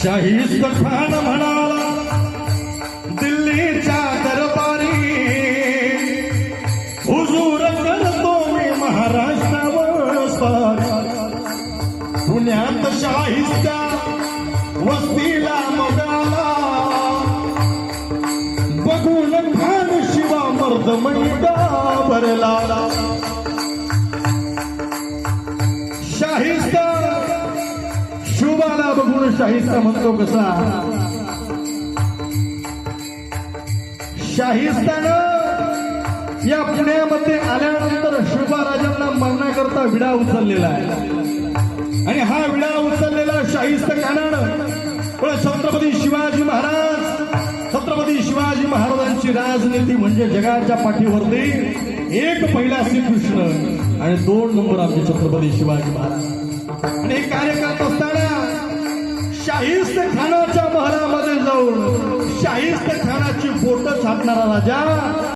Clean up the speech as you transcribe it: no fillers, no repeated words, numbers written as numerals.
शाहीस्त खान म्हणाला दिल्लीच्या दरबारी, हुजूर करतो मी महाराष्ट्रावर स्वारी. पुण्यात शाहिस्त्या वस्तीला मगाला, बघून खान शिवा मर्दमणी भरला. शाहिस्ता शुभाला बघून शाहिस्ता म्हणतो कसा, शाहिस्तानं या पुण्यामध्ये आल्यानंतर शुभा राजांना मारण्याकरता विडा उचललेला आहे. आणि हा विडा उचललेला शाहिस्ता खानानं पण छत्रपती शिवाजी महाराजांची राजनीती म्हणजे जगाच्या पाठीवरती एक पहिला श्रीकृष्ण आणि 2 नंबर आमचे छत्रपती शिवाजी महाराज. आणि हे कार्य करत असताना शाहिस्त खानाच्या महालामध्ये जाऊन शाहिस्त खानाची बोट छापणारा राजा